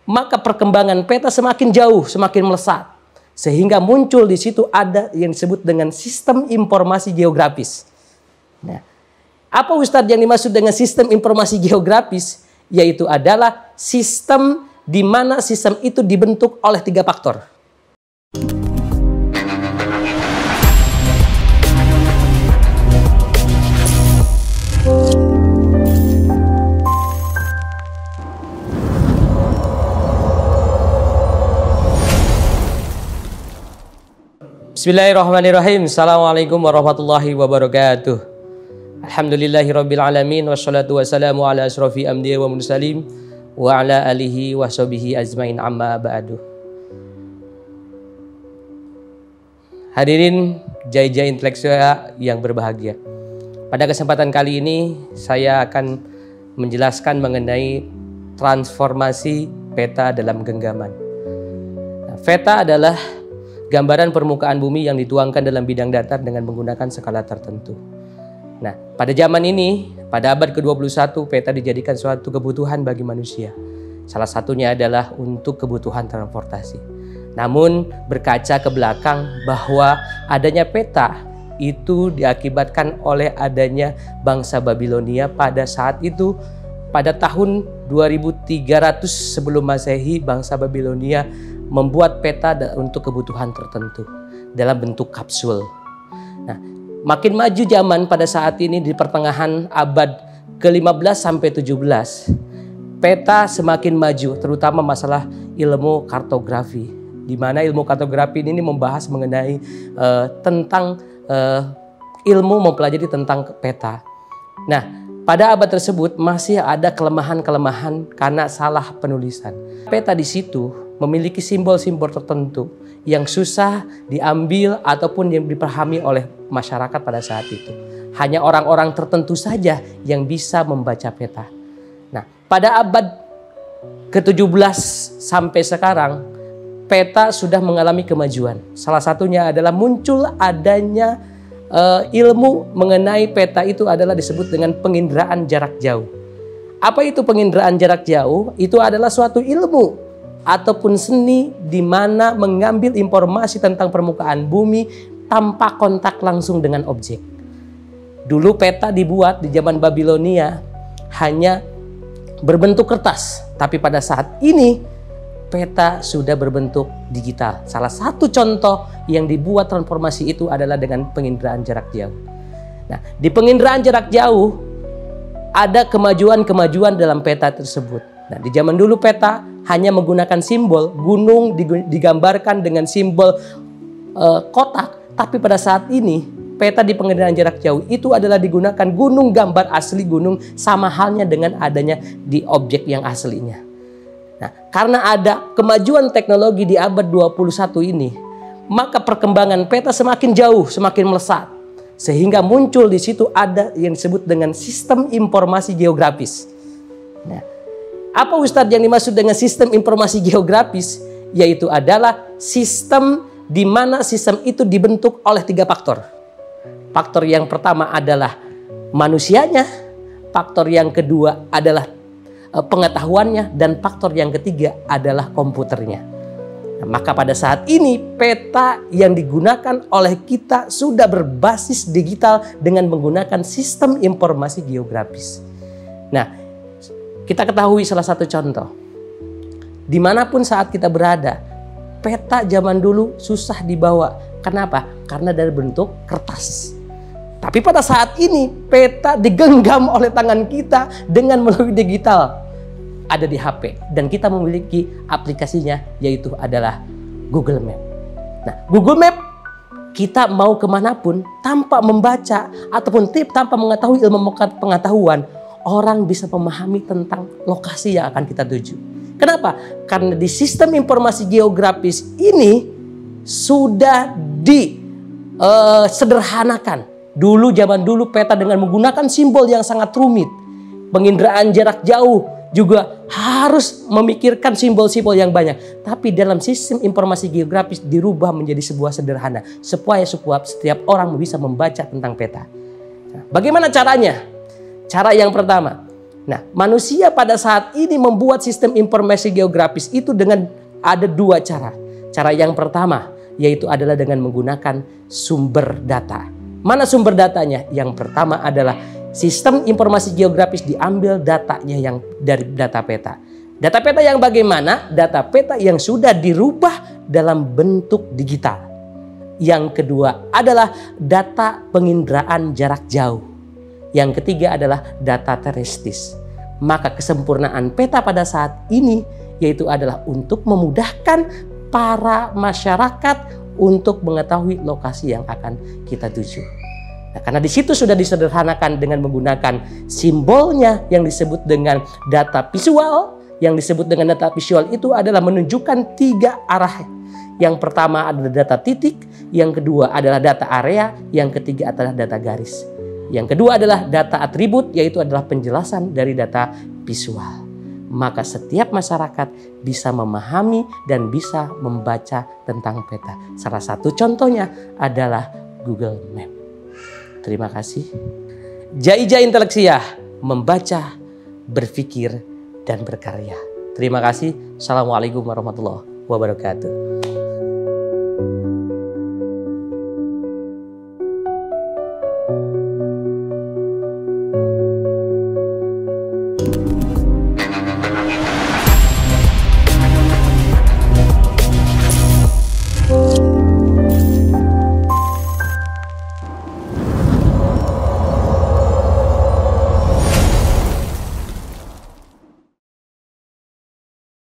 maka perkembangan peta semakin jauh, semakin melesat. Sehingga muncul di situ ada yang disebut dengan sistem informasi geografis. Nah, apa Ustadz yang dimaksud dengan sistem informasi geografis? Yaitu adalah sistem di mana sistem itu dibentuk oleh 3 faktor. Bismillahirrahmanirrahim. Assalamualaikum warahmatullahi wabarakatuh. Alhamdulillahirabbil alamin wassalatu wassalamu ala asrofi amdiya wa mursalin wa ala alihi wa sahbihi ajmain amma ba'du. Hadirin jaya-jaya intelektual yang berbahagia. Pada kesempatan kali ini saya akan menjelaskan mengenai transformasi peta dalam genggaman. Peta adalah gambaran permukaan bumi yang dituangkan dalam bidang datar dengan menggunakan skala tertentu. Nah, pada zaman ini, pada abad ke-21, peta dijadikan suatu kebutuhan bagi manusia. Salah satunya adalah untuk kebutuhan transportasi. Namun, berkaca ke belakang bahwa adanya peta itu diakibatkan oleh adanya bangsa Babilonia pada saat itu. Pada tahun 2300 sebelum Masehi, bangsa Babilonia membuat peta untuk kebutuhan tertentu dalam bentuk kapsul. Nah, makin maju zaman pada saat ini di pertengahan abad ke-15 sampai 17, peta semakin maju, terutama masalah ilmu kartografi, di mana ilmu kartografi ini membahas mengenai tentang ilmu mempelajari tentang peta. Nah, pada abad tersebut masih ada kelemahan-kelemahan karena salah penulisan. Peta di situ memiliki simbol-simbol tertentu yang susah diambil ataupun yang dipahami oleh masyarakat pada saat itu. Hanya orang-orang tertentu saja yang bisa membaca peta. Nah, pada abad ke-17 sampai sekarang, peta sudah mengalami kemajuan. Salah satunya adalah muncul adanya ilmu mengenai peta itu adalah disebut dengan penginderaan jarak jauh. Apa itu penginderaan jarak jauh? Itu adalah suatu ilmu ataupun seni di mana mengambil informasi tentang permukaan bumi tanpa kontak langsung dengan objek. Dulu peta dibuat di zaman Babilonia hanya berbentuk kertas, tapi pada saat ini peta sudah berbentuk digital. Salah satu contoh yang dibuat transformasi itu adalah dengan penginderaan jarak jauh. Nah, di penginderaan jarak jauh ada kemajuan-kemajuan dalam peta tersebut. Nah, di zaman dulu peta hanya menggunakan simbol gunung digambarkan dengan simbol kotak, tapi pada saat ini peta di penginderaan jarak jauh itu adalah digunakan gunung, gambar asli gunung, sama halnya dengan adanya di objek yang aslinya. Nah, karena ada kemajuan teknologi di abad 21 ini, maka perkembangan peta semakin jauh, semakin melesat. Sehingga muncul di situ ada yang disebut dengan sistem informasi geografis. Nah, apa Ustadz yang dimaksud dengan sistem informasi geografis? Yaitu adalah sistem di mana sistem itu dibentuk oleh 3 faktor. Faktor yang pertama adalah manusianya, faktor yang kedua adalah pengetahuannya, dan faktor yang ketiga adalah komputernya. Nah, maka pada saat ini peta yang digunakan oleh kita sudah berbasis digital dengan menggunakan sistem informasi geografis. Nah, kita ketahui salah satu contoh. Dimanapun saat kita berada, peta zaman dulu susah dibawa. Kenapa? Karena dari bentuk kertas. Tapi pada saat ini peta digenggam oleh tangan kita dengan melalui digital. Ada di HP dan kita memiliki aplikasinya, yaitu adalah Google Map. Nah, Google Map kita mau kemanapun tanpa membaca ataupun tanpa mengetahui ilmu pengetahuan, orang bisa memahami tentang lokasi yang akan kita tuju. Kenapa? Karena di sistem informasi geografis ini sudah disederhanakan. Zaman dulu peta dengan menggunakan simbol yang sangat rumit. Penginderaan jarak jauh juga harus memikirkan simbol-simbol yang banyak. Tapi dalam sistem informasi geografis dirubah menjadi sebuah sederhana, supaya setiap orang bisa membaca tentang peta. Nah, bagaimana caranya? Cara yang pertama, Nah, manusia pada saat ini membuat sistem informasi geografis itu dengan ada dua cara. Cara yang pertama yaitu adalah dengan menggunakan sumber data. Mana sumber datanya? Yang pertama adalah sistem informasi geografis diambil datanya yang dari data peta. Data peta yang bagaimana? Data peta yang sudah dirubah dalam bentuk digital. Yang kedua adalah data penginderaan jarak jauh. Yang ketiga adalah data terestis. Maka kesempurnaan peta pada saat ini yaitu adalah untuk memudahkan para masyarakat untuk mengetahui lokasi yang akan kita tuju. Nah, karena di situ sudah disederhanakan dengan menggunakan simbolnya yang disebut dengan data visual. Yang disebut dengan data visual itu adalah menunjukkan 3 arah. Yang pertama adalah data titik, yang kedua adalah data area, yang ketiga adalah data garis. Yang kedua adalah data atribut, yaitu adalah penjelasan dari data visual. Maka setiap masyarakat bisa memahami dan bisa membaca tentang peta. Salah satu contohnya adalah Google Map. Terima kasih. Jaija Inteleksia, membaca, berpikir, dan berkarya. Terima kasih. Assalamualaikum warahmatullahi wabarakatuh.